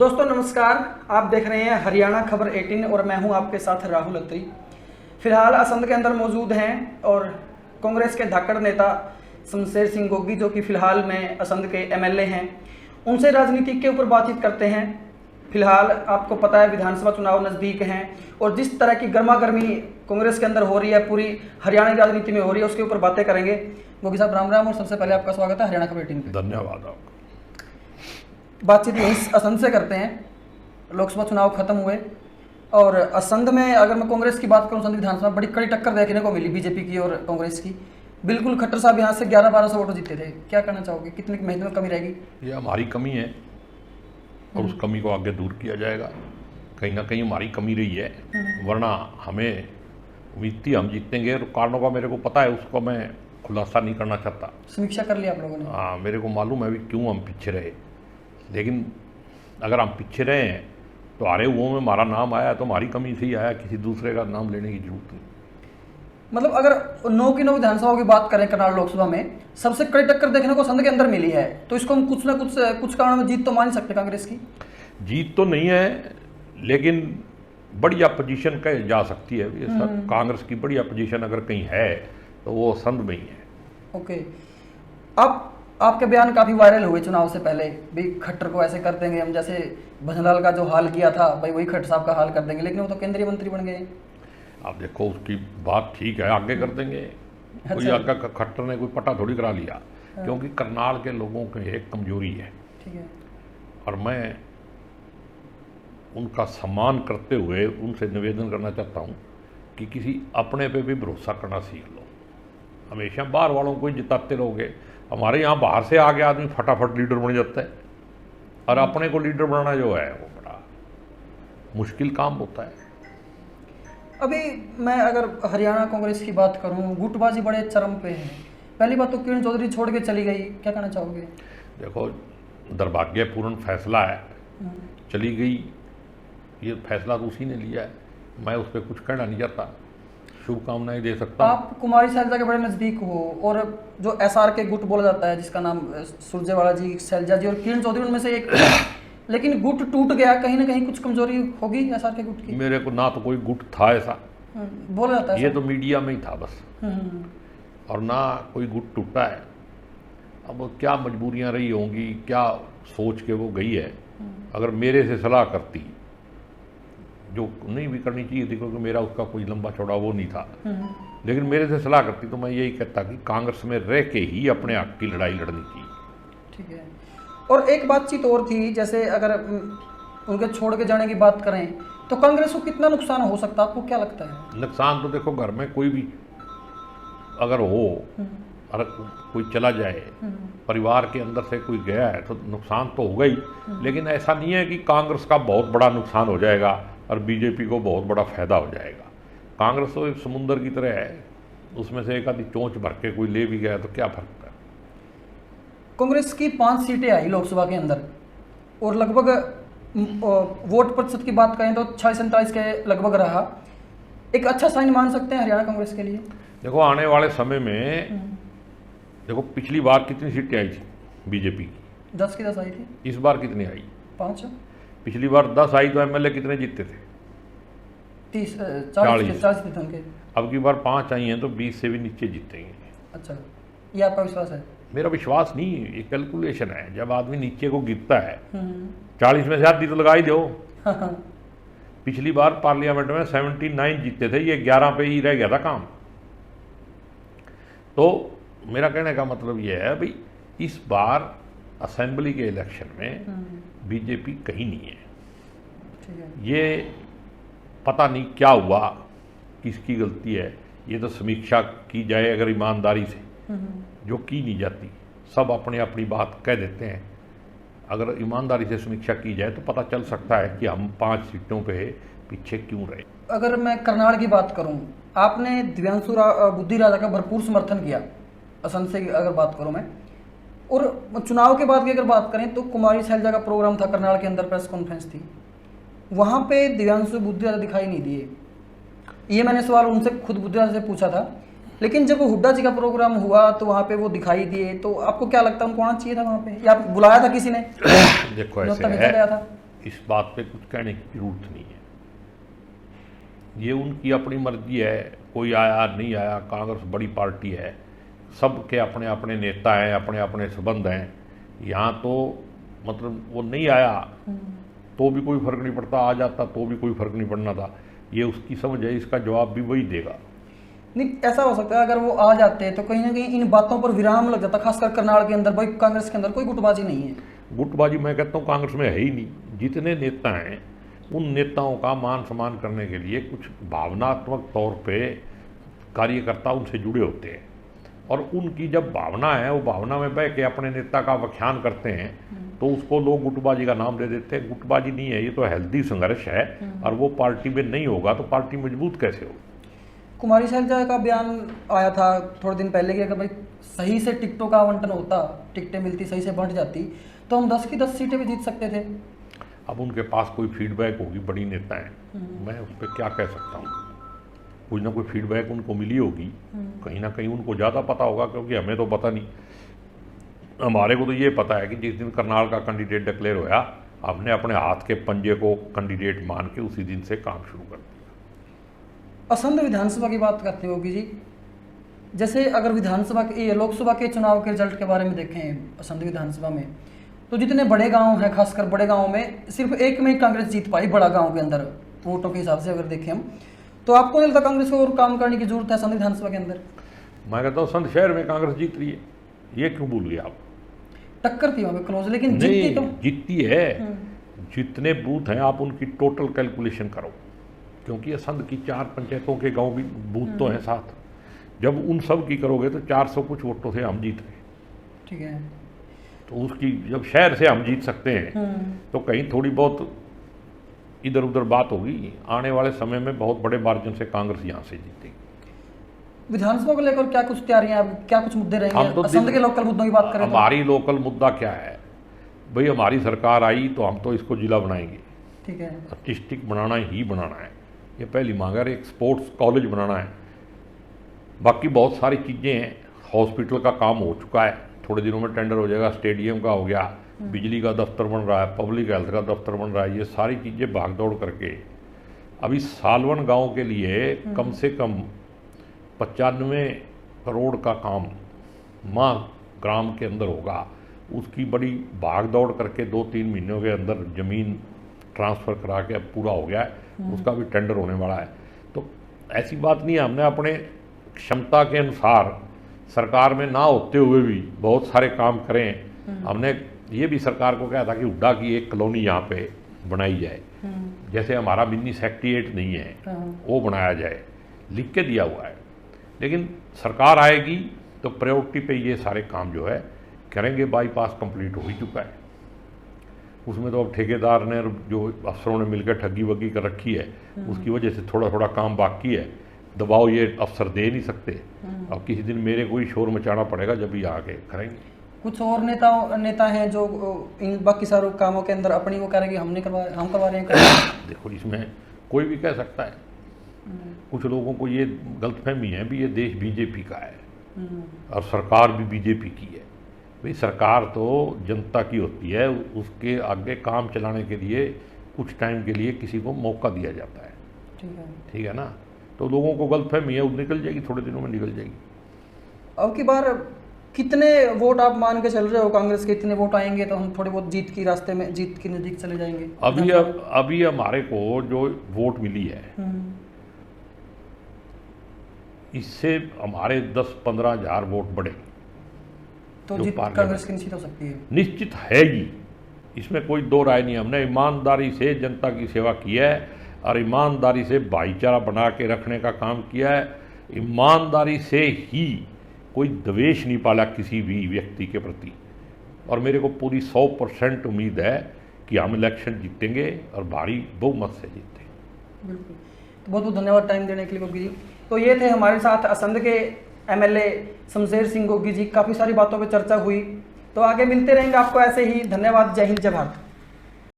दोस्तों नमस्कार, आप देख रहे हैं हरियाणा खबर 18 और मैं हूं आपके साथ राहुल अत्री। फिलहाल असंध के अंदर मौजूद हैं और कांग्रेस के धाकड़ नेता शमशेर सिंह गोगी जो कि फिलहाल में असंध के एमएलए हैं, उनसे राजनीति के ऊपर बातचीत करते हैं। फिलहाल आपको पता है विधानसभा चुनाव नज़दीक हैं और जिस तरह की गर्मा गर्मी कांग्रेस के अंदर हो रही है, पूरी हरियाणा की राजनीति में हो रही है, उसके ऊपर बातें करेंगे। गोगी साहब राम राम और सबसे पहले आपका स्वागत है हरियाणा खबर 18 पे। धन्यवाद आपका। बातचीत यहीं असंध से करते हैं। लोकसभा चुनाव खत्म हुए और असंध में अगर मैं कांग्रेस की बात करूं, असंध विधानसभा बड़ी कड़ी टक्कर देखने को मिली बीजेपी की और कांग्रेस की। बिल्कुल खट्टर साहब यहाँ से 1100-1200 वोटों जीते थे। क्या कहना चाहोगे, कितनी मेहनत में कमी रहेगी? ये हमारी कमी है और उस कमी को आगे दूर किया जाएगा। कहीं ना कहीं हमारी कमी रही है, वरना हमें उम्मीद थी हम जीतेंगे। और कारणों का मेरे को पता है, उसको मैं खुलासा नहीं करना चाहता। समीक्षा कर लिया आप लोगों ने? हाँ, मेरे को मालूम है भी क्यों हम पीछे रहे। लेकिन अगर हम पीछे रहे हैं तो हारे हुओं में हमारा नाम आया तो हमारी कमी से ही आया, किसी दूसरे का नाम लेने की जरूरत नहीं। मतलब अगर 9 की 9 विधानसभाओं की बात करें कर्नाटक लोकसभा में, सबसे कड़ी टक्कर देखने को असंध के अंदर मिली है, तो इसको हम कुछ ना कुछ कारणों में जीत तो मान सकते कांग्रेस की। जीत तो नहीं है, लेकिन बढ़िया पोजीशन कह जा सकती है। ये सब कांग्रेस की बढ़िया पोजीशन अगर कहीं है तो वो संध में ही है। ओके, आपके बयान काफ़ी वायरल हुए चुनाव से पहले भी, खट्टर को ऐसे कर देंगे हम, जैसे भजनलाल का जो हाल किया था भाई वही खट्टर साहब का हाल कर देंगे, लेकिन वो तो केंद्रीय मंत्री बन गए। आप देखो उसकी बात ठीक है, आगे कर देंगे। कोई आगे खट्टर ने कोई पटा थोड़ी करा लिया, क्योंकि करनाल के लोगों की एक कमजोरी है। ठीक है। और मैं उनका सम्मान करते हुए उनसे निवेदन करना चाहता हूँ कि किसी अपने पे भी भरोसा करना सीख लो। हमेशा बाहर वालों को ही जिताते रहोगे। हमारे यहाँ बाहर से आगे आदमी फटाफट लीडर बन जाता है, और अपने को लीडर बनाना जो है वो बड़ा मुश्किल काम होता है। अभी मैं अगर हरियाणा कांग्रेस की बात करूं, गुटबाजी बड़े चरम पे है। पहली बात तो किरण चौधरी छोड़ के चली गई, क्या कहना चाहोगे? देखो, दुर्भाग्यपूर्ण फैसला है, चली गई। ये फैसला तो उसी ने लिया है, मैं उस पर कुछ कहना नहीं चाहता, शुभकामनाएं दे सकता हूं। आप कुमारी शैलजा के बड़े नज़दीक हो, और जो एसआर के गुट बोला जाता है जिसका नाम सुरजेवाला जी, शैलजा जी और किरण चौधरी उनमें से एक, लेकिन गुट टूट गया, कहीं ना कहीं कुछ कमजोरी होगी एसआर के गुट की? मेरे को ना तो कोई गुट था ऐसा, बोला जाता है ये तो मीडिया में ही था बस, और ना कोई गुट टूटा है। अब क्या मजबूरियां रही होंगी, क्या सोच के वो गई है। अगर मेरे से सलाह करती, जो नहीं भी करनी चाहिए थी क्योंकि मेरा उसका कोई लंबा चौड़ा वो नहीं था, लेकिन मेरे से सलाह करती तो मैं यही कहता कि कांग्रेस में रह के ही अपने हक की लड़ाई लड़नी चाहिए। ठीक है। और एक बातचीत और थी, जैसे अगर उनके छोड़ के जाने की बात करें तो कांग्रेस को कितना नुकसान हो सकता है, आपको क्या लगता है? नुकसान तो देखो, घर में कोई भी अगर हो, अगर कोई चला जाए, परिवार के अंदर से कोई गया है तो नुकसान तो होगा ही, लेकिन ऐसा नहीं है कि कांग्रेस का बहुत बड़ा नुकसान हो जाएगा और बीजेपी को बहुत बड़ा फायदा हो जाएगा। कांग्रेस तो एक समुंदर की तरह है, उसमें से एक आधी चोंच भर के कोई ले भी गया तो क्या फर्क है। कांग्रेस की 5 सीटें आई लोकसभा के अंदर, और लगभग वोट प्रतिशत की बात करें तो 46-47 के लगभग रहा। एक अच्छा साइन मान सकते हैं हरियाणा कांग्रेस के लिए? देखो, आने वाले समय में देखो, पिछली बार कितनी सीटें आई थी बीजेपी की? 10 की 10 आई थी। इस बार कितनी आई? 5। पिछली बार 10 आई तो एमएलए कितने जीते थे? 40 थे उनके। अब की बार 5 आई हैं तो 20 से भी नीचे जीतेंगे। अच्छा, ये आपका विश्वास है? मेरा विश्वास नहीं, ये कैलकुलेशन है। जब आदमी नीचे को गिरता है, 40 में से आधी तो लगा ही दो। पिछली बार पार्लियामेंट में 79 जीते थे, ये 11 पे ही रह गया था काम। तो मेरा कहने का मतलब ये है भाई, इस बार असेंबली के इलेक्शन में बीजेपी कहीं नहीं है। ठीक है। ये पता नहीं क्या हुआ, किसकी गलती है, ये तो समीक्षा की जाए अगर ईमानदारी से, जो की नहीं जाती। सब अपने अपनी बात कह देते हैं। अगर ईमानदारी से समीक्षा की जाए तो पता चल सकता है कि हम 5 सीटों पे पीछे क्यों रहे। अगर मैं करनाल की बात करूं, आपने दिव्यांशु बुद्धि राजा का भरपूर समर्थन किया, असंध से अगर बात करूं मैं, और चुनाव के बाद की अगर बात करें तो कुमारी शैलजा का प्रोग्राम था करनाल के अंदर, प्रेस कॉन्फ्रेंस थी, वहाँ पे दिव्यांशु बुद्धि राजा दिखाई नहीं दिए। ये मैंने सवाल उनसे खुद बुद्धि राजा से पूछा था, लेकिन जब हुड्डा जी का प्रोग्राम हुआ तो वहाँ पे वो दिखाई दिए। तो आपको क्या लगता है, उनको आना चाहिए था वहाँ पे, या बुलाया था किसी ने? देखो, ऐसे भेजा गया था? इस बात पे कुछ कहने की जरूरत नहीं है। ये उनकी अपनी मर्जी है, कोई आया नहीं आया, कांग्रेस बड़ी पार्टी है, सबके अपने अपने नेता हैं, अपने अपने संबंध हैं। यहाँ तो मतलब वो नहीं आया तो भी कोई फर्क नहीं पड़ता, आ जाता तो भी कोई फर्क नहीं पड़ना था। ये उसकी समझ है, इसका जवाब भी वही देगा। नहीं, ऐसा हो सकता है अगर वो आ जाते तो कहीं ना कहीं इन बातों पर विराम लग जाता, खासकर करनाल के अंदर। भाई कांग्रेस के अंदर कोई गुटबाजी नहीं है। गुटबाजी मैं कहता हूँ कांग्रेस में है ही नहीं। जितने नेता हैं उन नेताओं का मान सम्मान करने के लिए कुछ भावनात्मक तौर पे कार्यकर्ता उनसे जुड़े होते हैं, और उनकी जब भावना है, वो भावना में बह के अपने नेता का व्याख्यान करते हैं तो उसको लोग गुटबाजी का नाम दे देते हैं। गुटबाजी नहीं है, ये तो हेल्दी संघर्ष है, और वो पार्टी में नहीं होगा तो पार्टी मजबूत कैसे होगी। कुमारी शैलजा का बयान आया था थोड़े दिन पहले कि अगर भाई सही से टिकटों का आवंटन होता, टिकटें मिलती, सही से बंट जाती, तो हम 10 की 10 सीटें भी जीत सकते थे। अब उनके पास कोई फीडबैक होगी, बड़ी नेता हैं, मैं उस पर क्या कह सकता हूँ। कुछ ना कोई फीडबैक उनको मिली होगी, कहीं ना कहीं उनको ज़्यादा पता होगा, क्योंकि हमें तो पता नहीं। हमारे को तो ये पता है कि जिस दिन करनाल का कैंडिडेट डिक्लेयर होया, हमने अपने हाथ के पंजे को कैंडिडेट मान के उसी दिन से काम शुरू कर दिया। असंध विधानसभा की बात करते होगी जी, जैसे अगर विधानसभा के लोकसभा के चुनाव के रिजल्ट के बारे में देखें असंध विधानसभा में, तो जितने बड़े गांव हैं, खासकर बड़े गांव में सिर्फ एक में ही कांग्रेस जीत पाई, बड़ा गांव के अंदर वोटों के हिसाब से अगर देखें हम। तो आपको नहीं लगता कांग्रेस को और काम करने की जरूरत है असंध विधानसभा के अंदर? मैं कहता हूँ संध शहर में कांग्रेस जीत रही है, ये क्यों भूल गए आप? टक्कर थी वहां पे क्लोज, लेकिन नहीं जीतती है। जितने बूथ हैं आप उनकी टोटल कैलकुलेशन करो, क्योंकि असंध की 4 पंचायतों के गांव भी बूथ तो हैं साथ। जब उन सब की करोगे तो 400 कुछ वोटों से हम जीत गए। ठीक है, तो उसकी जब शहर से हम जीत सकते हैं तो कहीं थोड़ी बहुत इधर उधर बात होगी। आने वाले समय में बहुत बड़े मार्जिन से कांग्रेस यहाँ से जीतेगी। विधानसभा को लेकर क्या कुछ तैयारियां, क्या कुछ मुद्दे रहेंगे? तो असंध के लोकल मुद्दों की बात करें तो हमारी लोकल मुद्दा क्या है भाई? हमारी सरकार आई तो हम तो इसको जिला बनाएंगे, ठीक है, डिस्ट्रिक्ट बनाना ही बनाना है, ये पहली मांग है। एक स्पोर्ट्स कॉलेज बनाना है, बाकी बहुत सारी चीज़ें हैं। हॉस्पिटल का काम हो चुका है, थोड़े दिनों में टेंडर हो जाएगा। स्टेडियम का हो गया, बिजली का दफ्तर बन रहा है, पब्लिक हेल्थ का दफ्तर बन रहा है। ये सारी चीज़ें भागदौड़ करके अभी सालवन गांव के लिए कम से कम 95 करोड़ का काम माँ ग्राम के अंदर होगा। उसकी बड़ी भागदौड़ करके 2-3 महीनों के अंदर ज़मीन ट्रांसफ़र करा के अब पूरा हो गया है, उसका भी टेंडर होने वाला है। तो ऐसी बात नहीं है, हमने अपने क्षमता के अनुसार सरकार में ना होते हुए भी बहुत सारे काम करें। हमने ये भी सरकार को कहा था कि हुड्डा की एक कॉलोनी यहाँ पे बनाई जाए, जैसे हमारा मिनी सेक्रेटेरिएट नहीं है वो बनाया जाए, लिख के दिया हुआ है। लेकिन सरकार आएगी तो प्रायोरिटी पे ये सारे काम जो है करेंगे। बाईपास कंप्लीट हो ही चुका है, उसमें तो अब ठेकेदार ने जो अफसरों ने मिलकर ठगी वगी कर रखी है, उसकी वजह से थोड़ा थोड़ा काम बाकी है। दबाव ये अफसर दे नहीं सकते। अब किसी दिन मेरे को ही शोर मचाना पड़ेगा, जब भी आके करेंगे। कुछ और नेता हैं जो इन बाकी सारे कामों के अंदर अपनी वो कह रहे हैं कि हम करवा रहे हैं। देखो, इसमें कोई भी कह सकता है। कुछ लोगों को ये गलतफहमी है भी ये देश बीजेपी का है और सरकार भी बीजेपी की है। भाई सरकार तो जनता की होती है, उसके आगे काम चलाने के लिए कुछ टाइम के लिए किसी को मौका दिया जाता है। ठीक है ना? तो लोगों को गलतफहमी है, वो निकल जाएगी, थोड़े दिनों में निकल जाएगी। अब की बार कितने वोट आप मान के चल रहे हो कांग्रेस के? इतने वोट आएंगे तो हम थोड़े बहुत जीत की रास्ते में, जीत के नज़दीक चले जाएंगे? अभी हमारे को जो वोट मिली है इससे हमारे 10-15 हज़ार वोट बढ़े तो जीत कांग्रेस की निश्चित हो सकती है। निश्चित है ही, इसमें कोई दो राय नहीं। हमने ईमानदारी से जनता की सेवा की है और ईमानदारी से भाईचारा बना के रखने का काम किया है। ईमानदारी से ही कोई द्वेष नहीं पाला किसी भी व्यक्ति के प्रति, और मेरे को पूरी 100% उम्मीद है कि हम इलेक्शन जीतेंगे और भारी बहुमत से जीतेंगे। बिल्कुल, तो बहुत बहुत धन्यवाद टाइम देने के लिए गोगी जी। तो ये थे हमारे साथ असंध के एमएलए शमशेर सिंह गोगी जी। काफ़ी सारी बातों पर चर्चा हुई, तो आगे मिलते रहेंगे आपको ऐसे ही। धन्यवाद, जय हिंद, जय भारत।